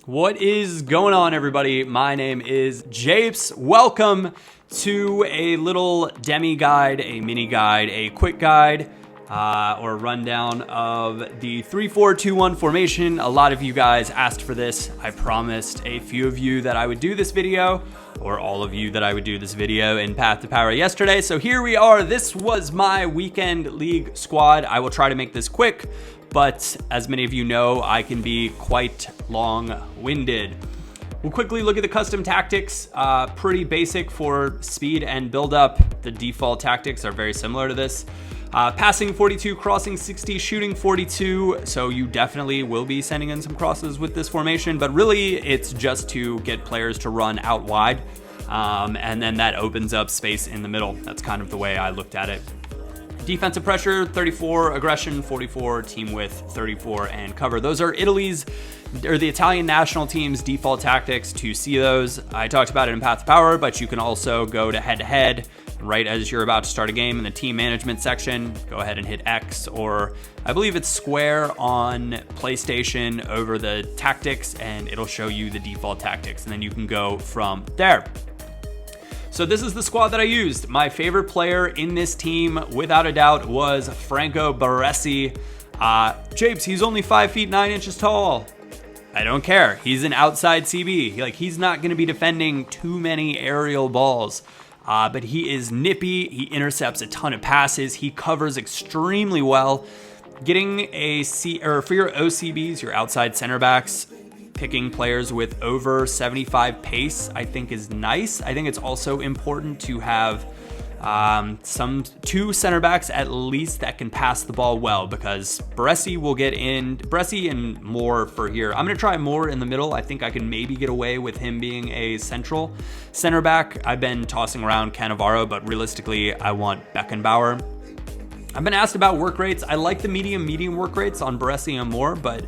What is going on, everybody? My name is Japes. Welcome to a little demi guide, a mini guide, a quick guide, or rundown of the 3-4-2-1 formation. A lot of you guys asked for this. I promised a few of you that I would do this video, or all of you that I would do this video in Path to Power yesterday. So here we are. This was my weekend league squad. I will try to make this quick, but as many of you know, I can be quite long-winded. We'll quickly look at the custom tactics. Pretty basic for speed and build-up. The default tactics are very similar to this. Passing 42, crossing 60, shooting 42. So you definitely will be sending in some crosses with this formation, but really it's just to get players to run out wide. And then that opens up space in the middle. That's kind of the way I looked at it. Defensive pressure, 34, aggression, 44, team width, 34, and cover. Those are the Italian national team's default tactics. To see those, I talked about it in Path to Power, but you can also go to head-to-head right as you're about to start a game in the team management section. Go ahead and hit X, or I believe it's square on PlayStation over the tactics, and it'll show you the default tactics, and then you can go from there. So this is the squad that I used. My favorite player in this team, without a doubt, was Franco Baresi. Japes, he's only 5 feet 9 inches tall. I don't care. He's an outside CB. He's not going to be defending too many aerial balls. But he is nippy. He intercepts a ton of passes. He covers extremely well. Getting for your OCBs, your outside center backs, picking players with over 75 pace, I think is nice. I think it's also important to have two center backs at least that can pass the ball well, because Baresi will get in. Baresi and Moore for here. I'm going to try Moore in the middle. I think I can maybe get away with him being a central center back. I've been tossing around Cannavaro, but realistically, I want Beckenbauer. I've been asked about work rates. I like the medium work rates on Baresi and Moore, but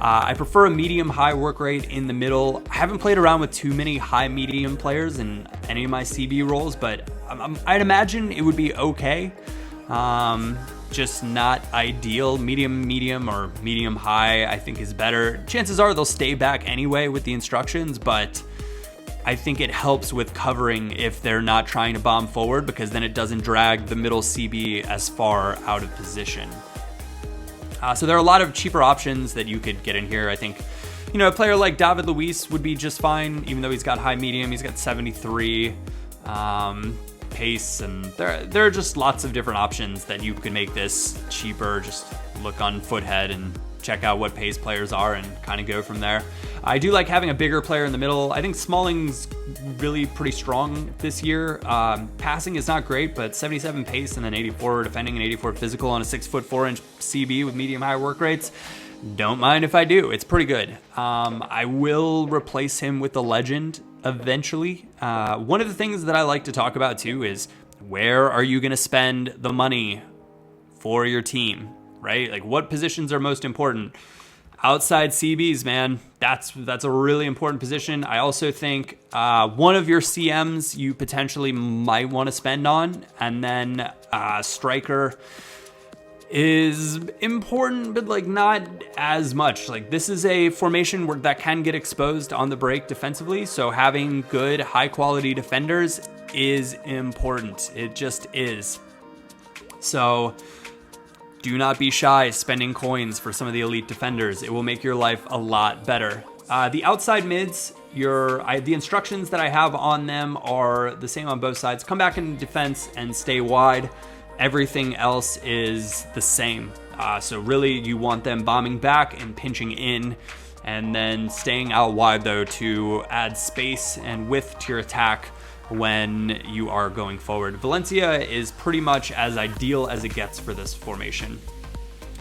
I prefer a medium-high work rate in the middle. I haven't played around with too many high-medium players in any of my CB roles, but I'd imagine it would be okay. Just not ideal. Medium, or medium-high, I think is better. Chances are they'll stay back anyway with the instructions, but I think it helps with covering if they're not trying to bomb forward, because then it doesn't drag the middle CB as far out of position. So there are a lot of cheaper options that you could get in here. I think, a player like David Luiz would be just fine, even though he's got high medium. He's got 73 pace, and there are just lots of different options that you can make this cheaper. Just look on Foothead and check out what pace players are and kind of go from there. I do like having a bigger player in the middle. I think Smalling's really pretty strong this year. Passing is not great, but 77 pace and then 84 defending and 84 physical on a 6'4" CB with medium high work rates. Don't mind if I do. It's pretty good. I will replace him with the legend eventually. One of the things that I like to talk about too is, where are you going to spend the money for your team, right? Like, what positions are most important? Outside CBs, man, that's a really important position. I also think one of your CMs you potentially might want to spend on, and then striker is important, but not as much. This is a formation that can get exposed on the break defensively, so having good, high-quality defenders is important. It just is. So do not be shy spending coins for some of the elite defenders. It will make your life a lot better. The outside mids, the instructions that I have on them are the same on both sides. Come back in defense and stay wide. Everything else is the same. So really, you want them bombing back and pinching in, and then staying out wide, though, to add space and width to your attack when you are going forward. Valencia is pretty much as ideal as it gets for this formation.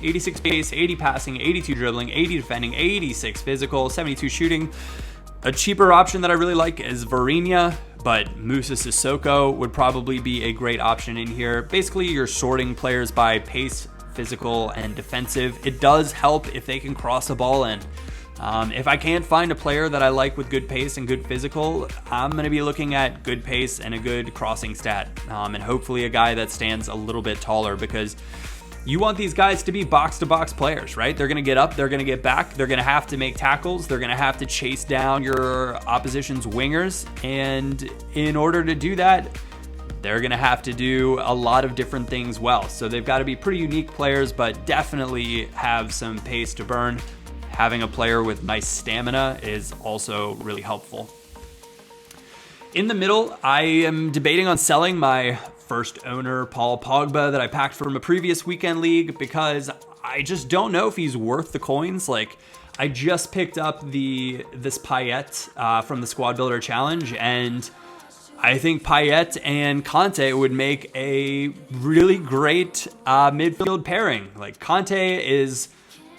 86 pace, 80 passing, 82 dribbling, 80 defending, 86 physical, 72 shooting. A cheaper option that I really like is Varinia, but Musa Sissoko would probably be a great option in here. Basically, you're sorting players by pace, physical, and defensive. It does help if they can cross a ball in. If I can't find a player that I like with good pace and good physical, I'm going to be looking at good pace and a good crossing stat, and hopefully a guy that stands a little bit taller, because you want these guys to be box-to-box players, right? They're going to get up, they're going to get back, they're going to have to make tackles, they're going to have to chase down your opposition's wingers, and in order to do that, they're going to have to do a lot of different things well. So they've got to be pretty unique players, but definitely have some pace to burn. Having a player with nice stamina is also really helpful. In the middle, I am debating on selling my first owner, Paul Pogba, that I packed from a previous weekend league, because I just don't know if he's worth the coins. Like, I just picked up this Payet from the Squad Builder Challenge, and I think Payet and Conte would make a really great midfield pairing. Like, Conte is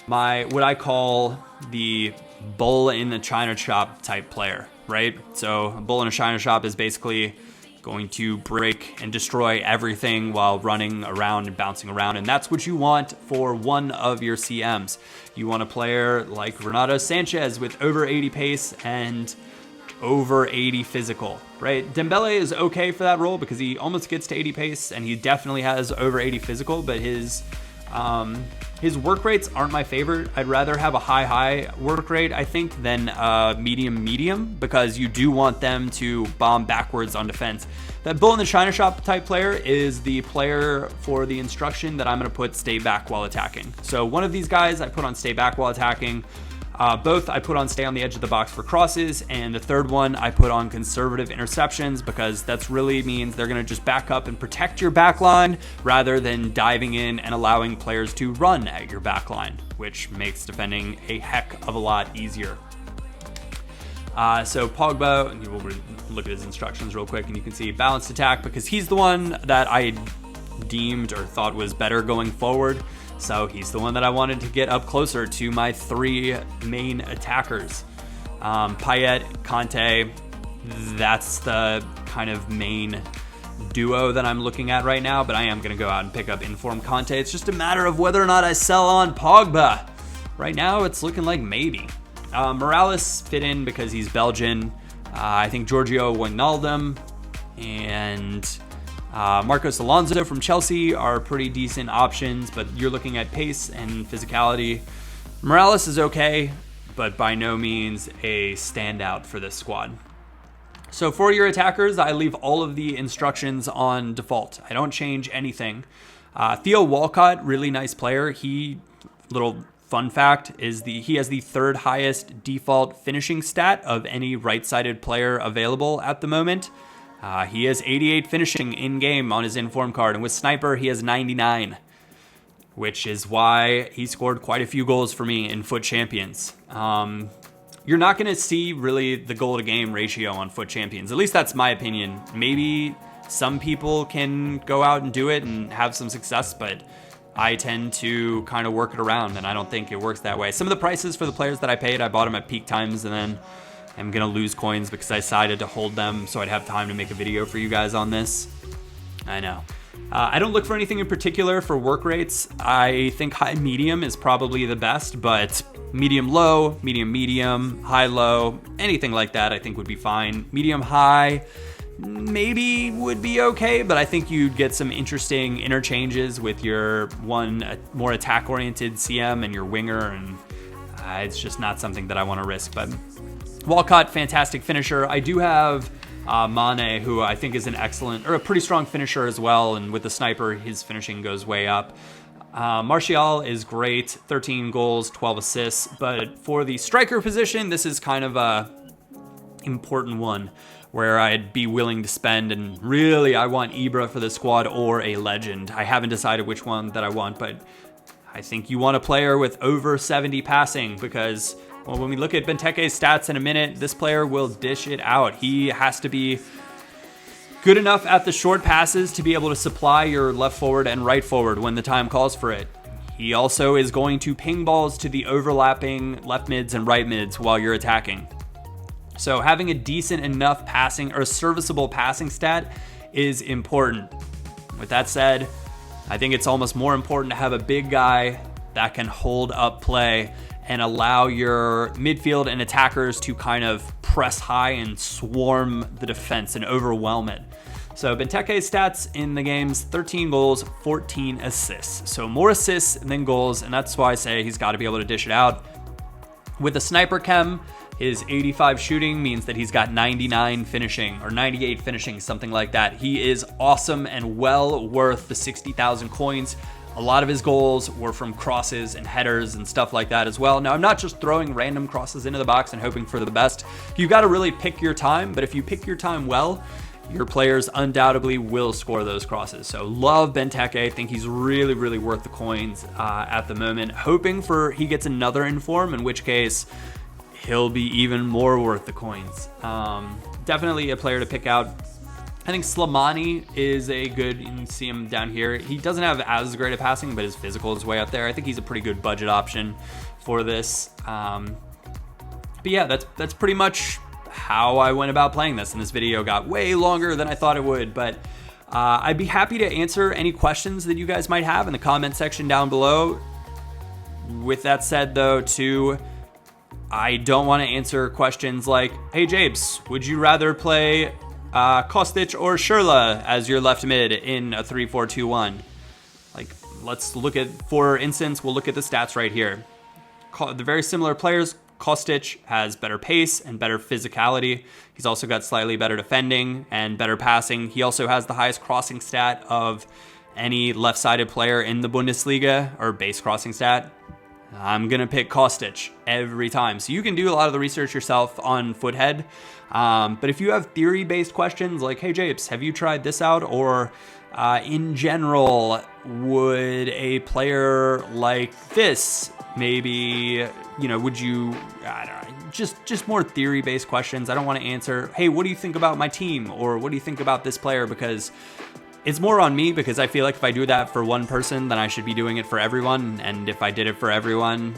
what I call the bull in the china shop type player, right? So a bull in a china shop is basically going to break and destroy everything while running around and bouncing around, and that's what you want for one of your CMs. You want a player like Renato Sanchez with over 80 pace and over 80 physical, right? Dembele is okay for that role because he almost gets to 80 pace and he definitely has over 80 physical, but his work rates aren't my favorite. I'd rather have a high work rate, I think, than medium, because you do want them to bomb backwards on defense. That bull in the china shop type player is the player for the instruction that I'm going to put stay back while attacking. So one of these guys I put on stay back while attacking. Both I put on stay on the edge of the box for crosses, and the third one I put on conservative interceptions, because that's really means they're going to just back up and protect your back line rather than diving in and allowing players to run at your back line, which makes defending a heck of a lot easier. So Pogba, and we'll look at his instructions real quick, and you can see balanced attack, because he's the one that I deemed or thought was better going forward. So he's the one that I wanted to get up closer to my three main attackers. Payet, Conte, that's the kind of main duo that I'm looking at right now, but I am going to go out and pick up informed Conte. It's just a matter of whether or not I sell on Pogba. Right now, it's looking like maybe. Morales fit in because he's Belgian. I think Giorgio Wijnaldum and Marcos Alonso from Chelsea are pretty decent options, but you're looking at pace and physicality. Morales is okay, but by no means a standout for this squad. So for your attackers, I leave all of the instructions on default. I don't change anything. Theo Walcott, really nice player. Little fun fact, he has the third highest default finishing stat of any right-sided player available at the moment. He has 88 finishing in-game on his inform card, and with Sniper, he has 99, which is why he scored quite a few goals for me in FUT Champions. You're not going to see really the goal-to-game ratio on FUT Champions. At least that's my opinion. Maybe some people can go out and do it and have some success, but I tend to kind of work it around, and I don't think it works that way. Some of the prices for the players that I paid, I bought them at peak times, and then I'm going to lose coins because I decided to hold them so I'd have time to make a video for you guys on this. I know. I don't look for anything in particular for work rates. I think high-medium is probably the best, but medium-low, medium-medium, high-low, anything like that I think would be fine. Medium-high maybe would be okay, but I think you'd get some interesting interchanges with your one more attack-oriented CM and your winger, and it's just not something that I want to risk, but Walcott, fantastic finisher. I do have Mane, who I think is an excellent, or a pretty strong finisher as well, and with the Sniper, his finishing goes way up. Martial is great, 13 goals, 12 assists, but for the striker position, this is kind of a important one where I'd be willing to spend, and really I want Ibra for the squad or a legend. I haven't decided which one that I want, but I think you want a player with over 70 passing, because well, when we look at Benteke's stats in a minute, this player will dish it out. He has to be good enough at the short passes to be able to supply your left forward and right forward when the time calls for it. He also is going to ping balls to the overlapping left mids and right mids while you're attacking. So having a decent enough passing or serviceable passing stat is important. With that said, I think it's almost more important to have a big guy that can hold up play and allow your midfield and attackers to kind of press high and swarm the defense and overwhelm it. So Benteke's stats in the games, 13 goals, 14 assists. So more assists than goals, and that's why I say he's got to be able to dish it out. With the sniper chem, his 85 shooting means that he's got 99 finishing or 98 finishing, something like that. He is awesome and well worth the 60,000 coins. A lot of his goals were from crosses and headers and stuff like that as well. Now, I'm not just throwing random crosses into the box and hoping for the best. You've got to really pick your time, but if you pick your time well, your players undoubtedly will score those crosses. So love Benteke. Think he's really, really worth the coins at the moment. Hoping for he gets another inform, in which case he'll be even more worth the coins. Definitely a player to pick out. I think Slimani is a good, you can see him down here. He doesn't have as great a passing, but his physical is way up there. I think he's a pretty good budget option for this. But yeah, that's pretty much how I went about playing this, and this video got way longer than I thought it would, but I'd be happy to answer any questions that you guys might have in the comment section down below. With that said though, too, I don't want to answer questions like, hey Japes, would you rather play Kostic or Schürrle as your left mid in a 3-4-2-1? Like, let's look at, for instance, we'll look at the stats right here. The very similar players. Kostic has better pace and better physicality. He's also got slightly better defending and better passing. He also has the highest crossing stat of any left-sided player in the Bundesliga, or base crossing stat. I'm going to pick Kostic every time. So you can do a lot of the research yourself on Foothead. But if you have theory-based questions like, hey Japes, have you tried this out? Or in general, would a player like this maybe, you know, would you, I don't know, just more theory-based questions. I don't want to answer, hey, what do you think about my team? Or what do you think about this player? Because it's more on me, because I feel like if I do that for one person, then I should be doing it for everyone. And if I did it for everyone,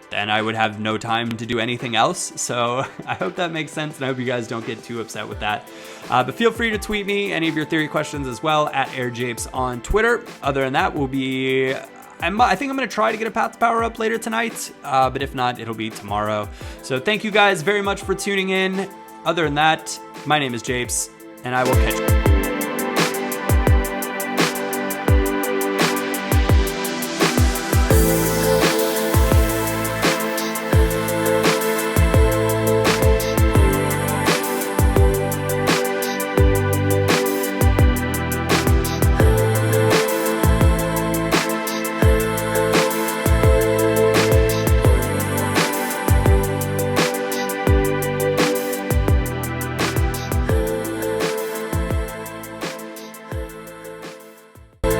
then I would have no time to do anything else. So I hope that makes sense, and I hope you guys don't get too upset with that. But feel free to tweet me any of your theory questions as well at AirJapes on Twitter. Other than that, will be, I think I'm going to try to get a path to power up later tonight, but if not, it'll be tomorrow. So thank you guys very much for tuning in. Other than that, my name is Japes, and I will catch you.